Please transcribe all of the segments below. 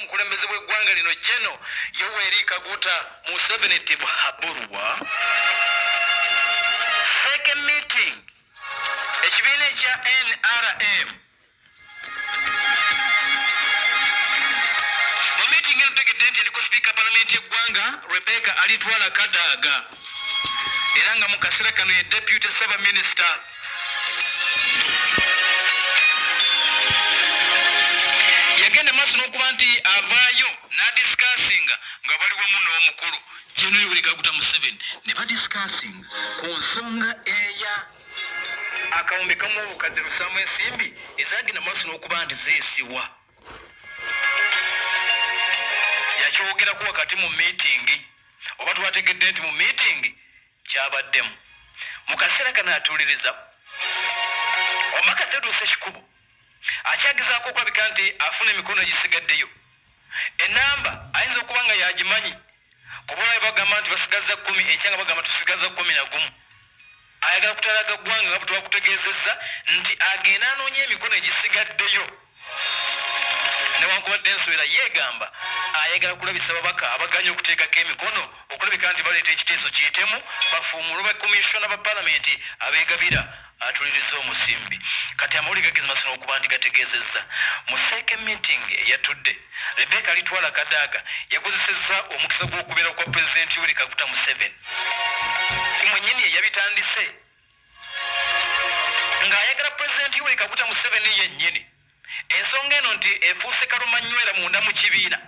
Mukulembeze w'eggwanga lino General Yoweri Kaguta Museveni Tibuhaburwa. Second meeting. Ekibiina ekya NRM. Mu meeting eno tegedde nti aliko Speaker Parliament y'eggwanga Rebecca Alitwala Kadaga. Era nga mu kaseera kano ye Deputy Saba Minister. Yagenda maaso n'okuba nti avaayo n'adiscussinga nga baliwo muno omukulu General Yoweri Kaguta Museveni ne badiscussinga ku nsonga eya akawumbi kamu obukadde lusaamu ensimbi ezagenda maaso n'okuba nti zeesiwa. Yakyogerako wakati mu meeting oba twategedde nti mu meeting kyabaddemu. Mu kaseera kano atuuliriza omaka Tedros Ekikubo akyagezaako okulabika nti afuna emikono egisigaddeyo. Enamba ayinza okuba nga yagimanyi kuba bagamba nti basigaza 10 ekyanga bagamba tusigaza 11. Ayagala kutalaga ggwanga nga bwetwakutegeezezza nti agenda anoonya emikono egisigaddeyo. Newankubadde ensowera yeegamba ayagala kulabisa babaka abaganya okuteekako emikono okulabika nti baleeta ekiteeso kiyitemu bafuumulwe bakomishona ba palamenti abeegabira atuliriza omusimbi. Kati amawulire gageze maaso n'okuba nti gategeezezza mu second meeting eyatudde Rebecca Alitwala Kadaga yakozesezza omukisa gw'okubeera kwa President Yoweri Kaguta Museveni. Mwennyini yabitandise ng'ayagala President Yoweri Kaguta Museveni yennyini. Ensonga eno nti efuuse kalumanywera munda mu kibiina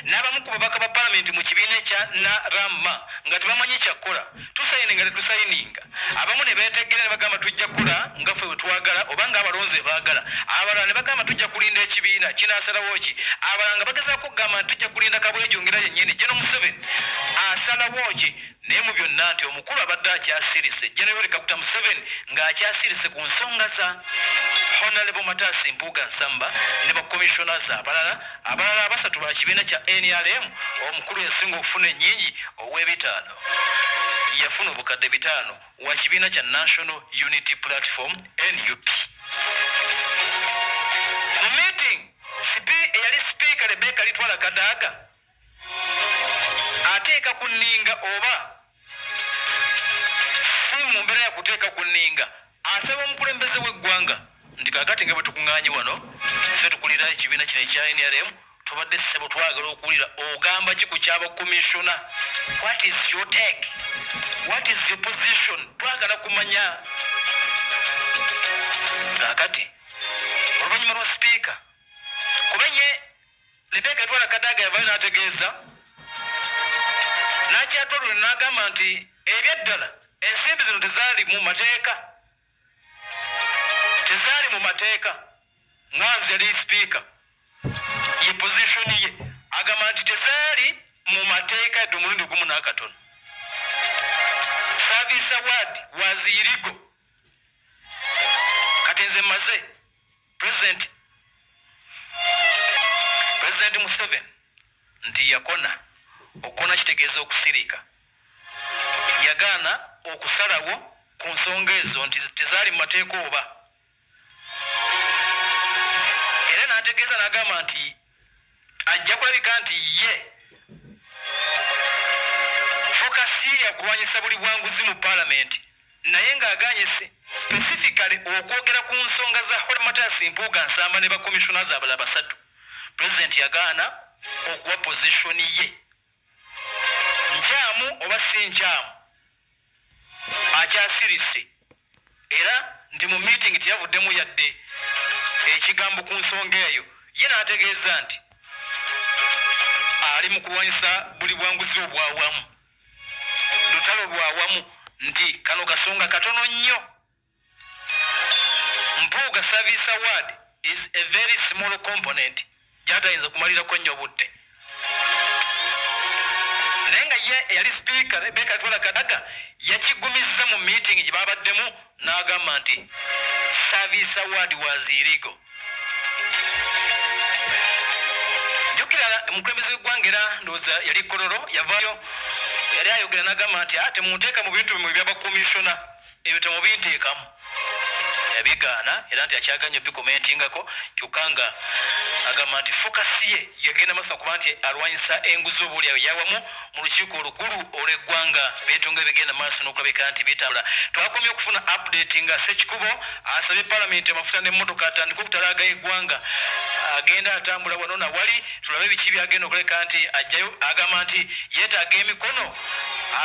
n'abamu ku babaka ba palamenti mu kibiina ekya NRM nga tebamanyi kyakkola tusayininga tetusayininga. Abamu ne beetegerera ne bagamba tujja kukola nga ffe we twagala oba nga abalonzi baagala. Abalala ne bagamba tujja kulinda ekibiina kinaasalawo ki. Abalala nga bagezaako okugamba nti tujja kulinda Kabwejongera yennyini. General Museveni asalawo ki naye mu byonna nti omukulu abadde akyasirise General Yoweri Kaguta Museveni ng'akyasirise ku nsonga za Honorable Matasi Mpuuga Nsamba ne bakomishonazi abalala abasatu ba kibiina kya NRM. Omukulu yasinga okufuna ennyingi ow'ebitaano yafuna obukadde 5 wa kibiina kya National Unity Platform NUP. Mu meeting eyali Speaker Rebecca Alitwala Kadaga ateeka ku nninga oba si mu mbeera ya kuteeka ku nninga asaba omukulembeze w'eggwanga nti kakati nga bwe tukuŋŋaanyi wano ffe tukulira ekibiina kino ekya NRM tubadde ssebo twagala okuwulira ogamba ki ku ky'abakomishona. What is your take? What is your position? Twagala kumanya. Kakati oluvannyuma lwa Speaker kuba ye Rebecca Alitwala Kadaga yavayo n'ategeeza n'akyatwalula n'agamba nti ebyaddala ensimbi zino tezaali mu mateeka. Tezaali mu mateeka nganze yali Speaker ye position ye agamba nti tezaali mu mateeka yadde omulundi gumu n'akatono. Service award was illegal. Kati nze maze President Museveni nti yakona okona kitegeeza okusirika. Yagaana okusalawo ku nsonga ezo nti tezaali mu mateeka oba. Era n'ategeeza n'agamba nti ajja kulabika nti ye fokasi ya kulwanyisa buli bwanguzi mu palamenti naye ng'aganye specifically okwogera ku nsonga za Honorable Matasi Mpuuga Nsamba ne bakomishonazi abalala basatu. President yagaana okuwa position ye nkyamu oba si nkyamu akyasirise era nti mu meeting teyavuddemu yadde ekigambo ku nsonga eyo. Ye n'ategeeza nti ali mu kulwanyisa buli bwanguzi obwawamu lutalo lwawamu nti kano kasonga katono nnyo. Mpuuga Service Award is a very small component gy'atayinza kumalirako nnyo budde. Naye nga ye eyali Speaker Rebecca Alitwala Kadaga yakigumizza mu meeting gye babaddemu n'agamba nti Service Award was illegal. Njukira omukulembeze w'eggwanga era ndowooza yali Kololo yavaayo yali ayogera n'agamba nti temuteeka mu bintu bimwe by'abakomishona ebyo temubinteekamu. yabigaana era nti akyaganya bikomentingako kyokka nga agamba nti fokasi ye yagenda maaso kuba nti alwanyisa enguzi obuulyawo yawamu mu lukiiko olukulu olw'eggwanga beetunga ebigenda maaso n'okulabika nti bitambula. Twakomye okufuna update nga Ssekikubo asabye palamenti amafuta n'emmotoka atandika okutalaaga eggwanga agenda atambula wano na wali tulabe biki byagenda okuleka nti ajjayo agamba nti yeetaaga emikono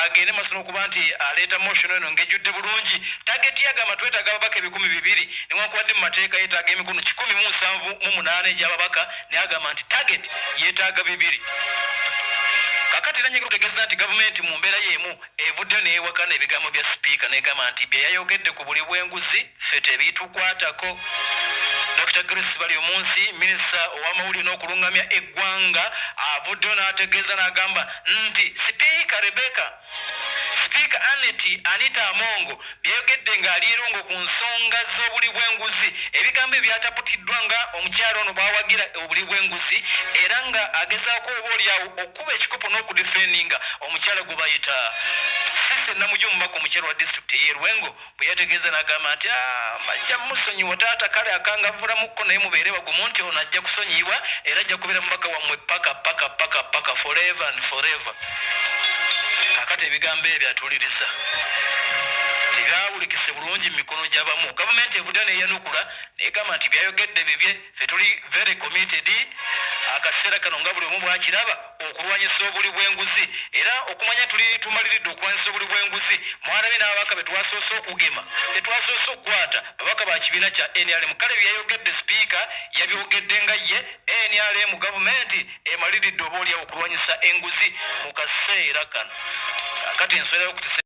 agende maaso n'okuba nti aleeta motion eno ng'ejjudde bulungi. Tageti agamba twetaaga ababaka 200 newankubadde mu mateeka yeetaaga emikono 178 egy'ababaka naye agamba nti target yeetaaga 200. Kakati nanyega kutegeeza nti gavumenti mu mbeera y'emu evuddeyo neewakana ebigambo bya sipiika n'egamba nti bye yayogedde ku buli bw'enguzi ffe tebitukwatako. Dr. Grace Baryomunsi, minisita ow'amawulire n'okulungamya eggwanga, avuddeyo n'ategeeza n'agamba nti sipiika Sipiika Anita Amongo byeyogedde ng'alierungo ku nsonga z'obuli bw'enguzi, ebigambo ebyataputiddwa nga omukyalo ono bw'awagira obuli bw'enguzi era nga agezaako obaolyawo okuba ekikopo n'okudifendinga omukyalo gwe bayita Sisse Namujja omubaka omukyalo wa disitulikiti y'e Lwengo bwe yategeeza n'agamba nti bajja musonyiwa taata kale akangavvulamukko naye mubeere bagumu nti ono ajja kusonyiyibwa era ajja kubeera mubaka wammwe paka forever and forever. Kakati ebigambo ebyo atuliriza tebyawulikise bulungi mu mikono gy'abamu. Gavumenti evudde neeyanukula neegamba nti byayogedde bibye ffe tuli very committed akaseera kano nga buli omu bwakiraba okulwanyisa obuli bw'enguzi era okumanya tuli tumaliridde okulwanyisa obuli bw'enguzi. Mwalabye n'ababaka betwasoose okugema betwasoose okukwata babaka ba kibiina kya NRM. Kale byayogedde sipiika yabyogedde nga ye NRM gavumenti emaliridde obaolyawo okulwanyisa enguzi mu kaseera kano. Kakati enswera y'okutisa